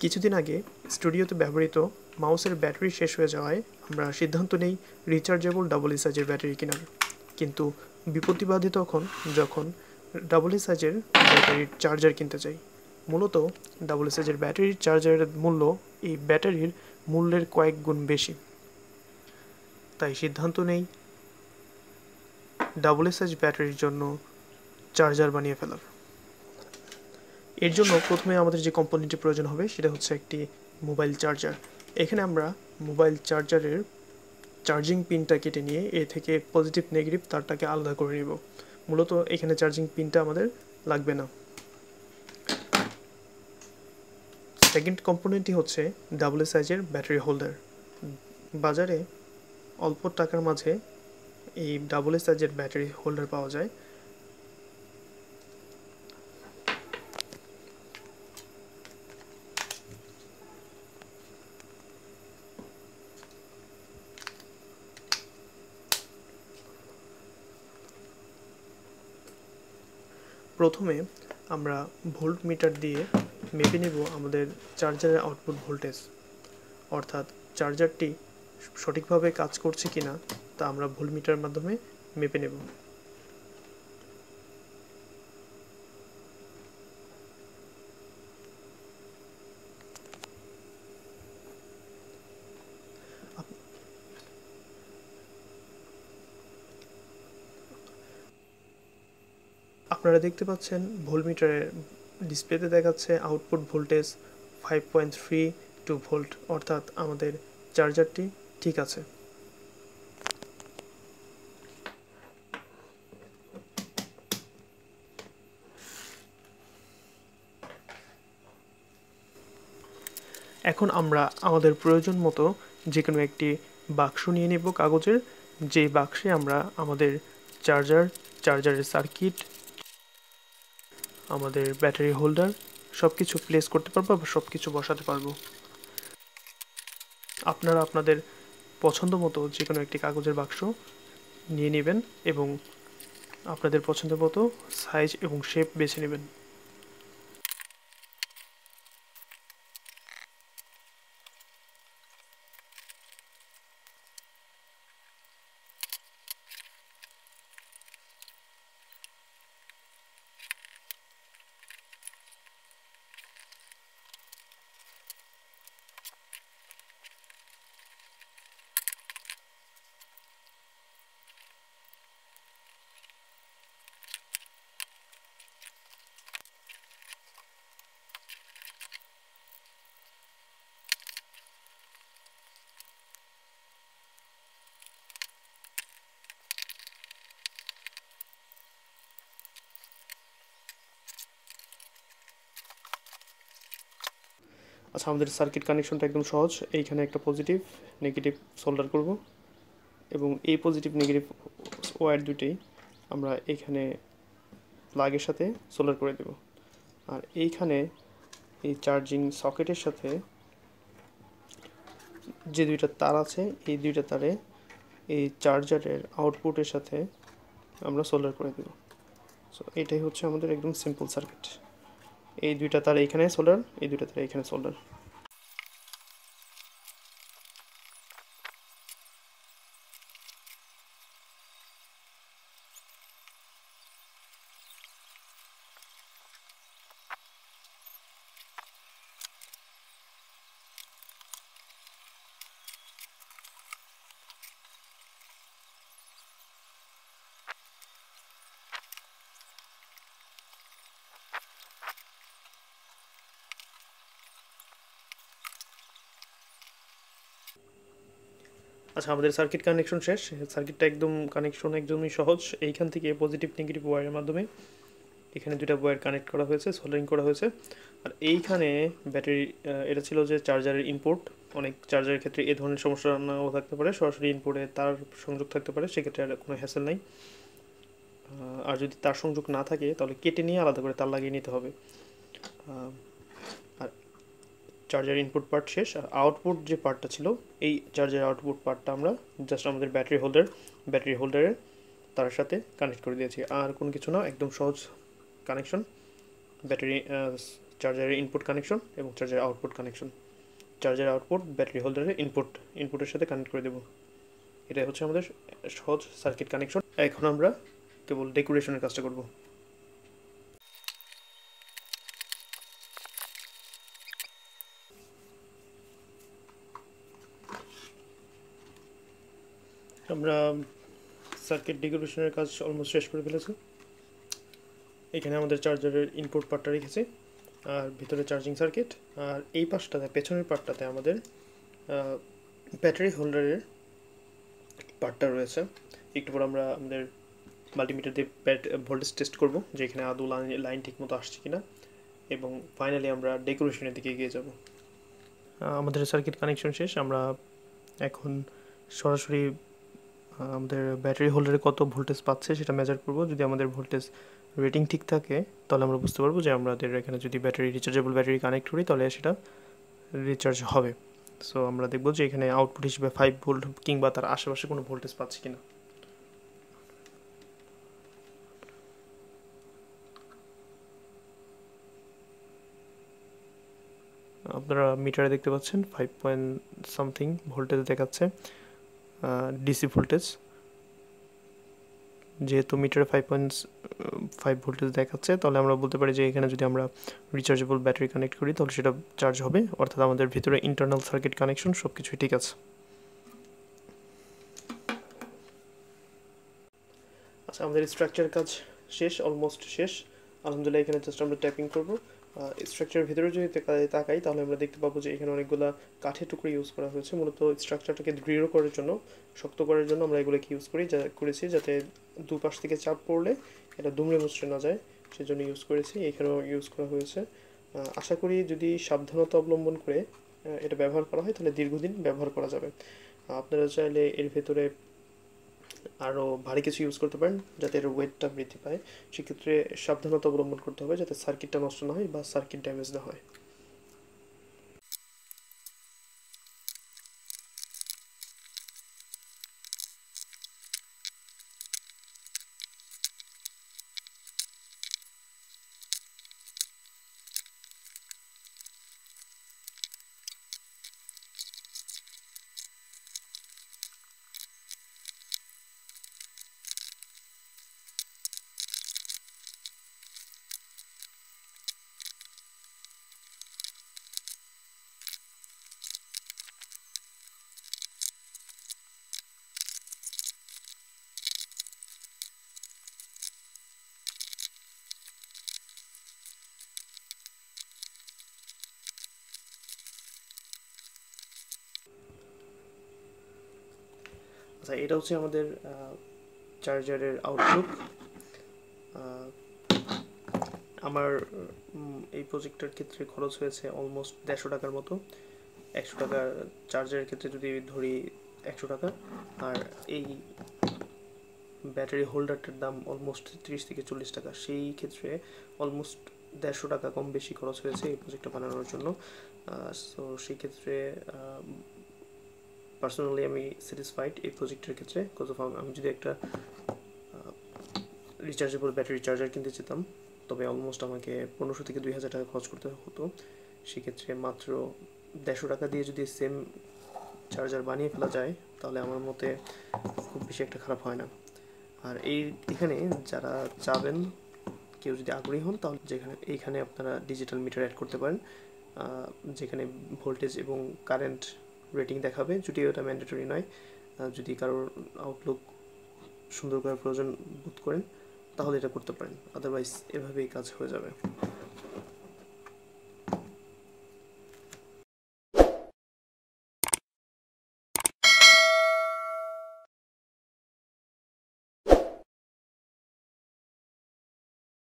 কিছুদিন আগে স্টুডিওতে ব্যবহৃত মাউসের ব্যাটারি শেষ হয়ে যাওয়ায় আমরা সিদ্ধান্ত নেই রিচার্জেবল ডাবল এ সাইজের ব্যাটারি কেনার। কিন্তু বিপত্তি বাধে তখন যখন ডাবল এ সাইজের ব্যাটারির চার্জার কিনতে চাই। মূলত ডাবল এ সাইজের ব্যাটারির চার্জারের মূল্য এই ব্যাটারির মূল্যের কয়েক গুণ বেশি। তাই সিদ্ধান্ত নেই ডাবল এ সাইজ ব্যাটারির জন্য চার্জার বানিয়ে ফেলার। এর জন্য প্রথমে আমাদের যে কম্পোনেন্টটি প্রয়োজন হবে সেটা হচ্ছে একটি মোবাইল চার্জার। এখানে আমরা মোবাইল চার্জারের চার্জিং পিনটা কেটে নিয়ে এ থেকে পজিটিভ নেগেটিভ তারটাকে আলাদা করে নিব। মূলত এখানে চার্জিং পিনটা আমাদের লাগবে না। সেকেন্ড কম্পোনেন্টটি হচ্ছে ডাবল এ সাইজের ব্যাটারি হোল্ডার। বাজারে অল্প টাকার মাঝে এই ডাবল এ সাইজের ব্যাটারি হোল্ডার পাওয়া যায়। প্রথমে আমরা ভোল্ট মিটার দিয়ে মেপে নেব আমাদের চার্জারের আউটপুট ভোল্টেজ, অর্থাৎ চার্জারটি সঠিকভাবে কাজ করছে কিনা তা আমরা ভোল্ট মিটারের মাধ্যমে মেপে নেব। আপনারা দেখতে পাচ্ছেন ভোল্টমিটারের ডিসপ্লেতে দেখাচ্ছে আউটপুট ভোল্টেজ 5.32 ভোল্ট, অর্থাৎ আমাদের চার্জারটি ঠিক আছে। এখন আমরা আমাদের প্রয়োজন মতো যে কোনো একটি বাক্স নিয়ে নেব কাগজের, যে বাক্সে আমরা আমাদের চার্জারের সার্কিট, আমাদের ব্যাটারি হোল্ডার সব কিছু প্লেস করতে পারবো বা সব কিছু বসাতে পারবো। আপনারা আপনাদের পছন্দ মতো যে কোনো একটি কাগজের বাক্স নিয়ে নেবেন এবং আপনাদের পছন্দ মতো সাইজ এবং শেপ বেছে নেবেন। আচ্ছা, আমাদের সার্কিট কানেকশনটা একদম সহজ। এইখানে একটা পজিটিভ নেগেটিভ সোল্ডার করব এবং এই পজিটিভ নেগেটিভ ওয়্যার দুটেই আমরা এইখানে প্লাগের সাথে সোল্ডার করে দেব। আর এইখানে এই চার্জিং সকেটের সাথে যে দুইটা তার আছে এই দুইটা তারে এই চার্জারের আউটপুটের সাথে আমরা সোল্ডার করে দেব। সো এটাই হচ্ছে আমাদের একদম সিম্পল সার্কিট। এই দুইটা তার এইখানে সোল্ডার, এই দুইটা তার এইখানে সোল্ডার। আচ্ছা, আমাদের সার্কিট কানেকশন শেষ। সার্কিটটা কানেকশন একদমই সহজ। এইখান থেকে পজিটিভ নেগেটিভ ওয়্যারের মাধ্যমে এখানে দুটো ওয়্যার কানেক্ট করা হয়েছে, সোল্ডারিং করা হয়েছে। আর এইখানে ব্যাটারি, এটা ছিল যে চার্জারের ইনপুট। অনেক চার্জারের ক্ষেত্রে এ ধরনের সমস্যা নাও থাকতে পারে, সরাসরি ইনপুটে তার সংযোগ থাকতে পারে, সেক্ষেত্রে আর কোনো হ্যাসেল নাই। আর যদি তার সংযোগ না থাকে তাহলে কেটে নিয়ে আলাদা করে তার লাগিয়ে নিতে হবে। আর চার্জার ইনপুট পার্ট শেষ। আর আউটপুট যে পার্টটা ছিল, এই চার্জার আউটপুট পার্টটা আমরা জাস্ট আমাদের ব্যাটারি হোল্ডারের তার সাথে কানেক্ট করে দিয়েছি। আর কোনো কিছু না, একদম সহজ কানেকশন। ব্যাটারি চার্জারের ইনপুট কানেকশন এবং চার্জারের আউটপুট কানেকশন। চার্জারের আউটপুট ব্যাটারি হোল্ডারের ইনপুটের সাথে কানেক্ট করে দেবো। এটাই হচ্ছে আমাদের সহজ সার্কিট কানেকশন। এখন আমরা কেবল ডেকোরেশনের কাজটা করব। আমরা সার্কিট ডেকোরেশনের কাজ অলমোস্ট শেষ করে ফেলেছি। এখানে আমাদের চার্জারের ইনপুট পার্টটা রেখেছি, আর ভিতরে চার্জিং সার্কিট, আর এই পাশটাতে পেছনের পার্টটাতে আমাদের ব্যাটারি হোল্ডারের পার্টটা রয়েছে। একটু পর আমরা আমাদের মাল্টিমিটার দিয়ে ভোল্টেজ টেস্ট করব যে এখানে আদৌ লাইন ঠিক মতো আসছে কিনা, এবং ফাইনালি আমরা ডেকোরেশনের দিকে এগিয়ে যাব। আমাদের সার্কিট কানেকশন শেষ। আমরা এখন সরাসরি আমাদের ব্যাটারি হোল্ডারে কত ভোল্টেজ পাচ্ছে সেটা মেজার করব। যদি আমাদের ভোল্টেজ রেটিং ঠিক থাকে তাহলে আমরা বুঝতে পারবো যে আমাদের এখানে যদি রিচার্জেবল ব্যাটারি কানেক্ট করি তাহলে সেটা রিচার্জ হবে। সো আমরা দেখবো যে এখানে আউটপুট হিসেবে 5 ভোল্ট কিংবা তার আশেপাশে কোনো ভোল্টেজ পাচ্ছি কিনা। আপনারা মিটারে দেখতে পাচ্ছেন 5 পয়েন্ট সামথিং ভোল্টেজ দেখাচ্ছে, ডিসি ভোল্টেজ। যেহেতু মিটারে 5.5 ভোল্টেজ দেখাচ্ছে, তাহলে আমরা বলতে পারি যে এখানে যদি আমরা রিচার্জেবল ব্যাটারি কানেক্ট করি তাহলে সেটা চার্জ হবে, অর্থাৎ আমাদের ভিতরে ইন্টারনাল সার্কিট কানেকশন সব কিছুই ঠিক আছে। আচ্ছা, আমাদের স্ট্রাকচার কাজ শেষ, অলমোস্ট শেষ আলহামদুলিল্লাহ। এখানে জাস্ট আমরা ট্যাপিং করবো। স্ট্রাকচারের ভিতরে যদি তাকাই তাহলে আমরা দেখতে পাবো যে এখানে অনেকগুলো কাঠের টুকরো ইউজ করা হয়েছে, মূলত স্ট্রাকচারটাকে দৃঢ় করার জন্য, শক্ত করার জন্য আমরা এগুলোকে ইউজ করেছি, যাতে দুপাশ থেকে চাপ পড়লে এটা দুমড়ে মুচড়ে না যায়, সেজন্য ইউজ করেছি। এখানেও ইউজ করা হয়েছে। আশা করি যদি সাবধানতা অবলম্বন করে এটা ব্যবহার করা হয় তাহলে দীর্ঘদিন ব্যবহার করা যাবে। আপনারা চাইলে এর ভেতরে আরও ভারী কিছু ইউজ করতে পারেন যাতে এর ওয়েটটা বৃদ্ধি পায়। সেক্ষেত্রে সাবধানতা অবলম্বন করতে হবে যাতে সার্কিটটা নষ্ট না হয় বা সার্কিট ড্যামেজ না হয়। আচ্ছা, এটা হচ্ছে আমাদের চার্জারের আউটলুক। আমার এই প্রজেক্টের ক্ষেত্রে খরচ হয়েছে অলমোস্ট 150 টাকার মতো। 100 টাকা চার্জারের ক্ষেত্রে যদি ধরি 100 টাকা, আর এই ব্যাটারি হোল্ডারটার দাম অলমোস্ট 30 থেকে 40 টাকা। সেই ক্ষেত্রে অলমোস্ট 150 টাকা কম বেশি খরচ হয়েছে এই প্রজেক্টটা বানানোর জন্য। সো সেই ক্ষেত্রে পার্সোনালি আমি স্যাটিসফাইড এই প্রজেক্টের ক্ষেত্রে। কজ অফ আমি যদি একটা রিচার্জেবল ব্যাটারি চার্জার কিনতে চেতাম তবে অলমোস্ট আমাকে 1500 থেকে 2000 টাকা খরচ করতে হতো। সেক্ষেত্রে মাত্র 150 টাকা দিয়ে যদি সেম চার্জার বানিয়ে ফেলা যায় তাহলে আমার মতে খুব বেশি একটা খারাপ হয় না। আর এখানে যারা চাবেন, কেউ যদি আগ্রহী হন, তাহলে এইখানে আপনারা ডিজিটাল মিটার অ্যাড করতে পারেন, যেখানে ভোল্টেজ এবং কারেন্ট রেটিং দেখাবে, যদিও এটা ম্যান্ডেটরি নয়। যদি কারোর আউটলুক সুন্দর করার প্রয়োজন বোধ করেন তাহলে এটা করতে পারেন, আদারওয়াইজ এভাবেই কাজ হয়ে যাবে।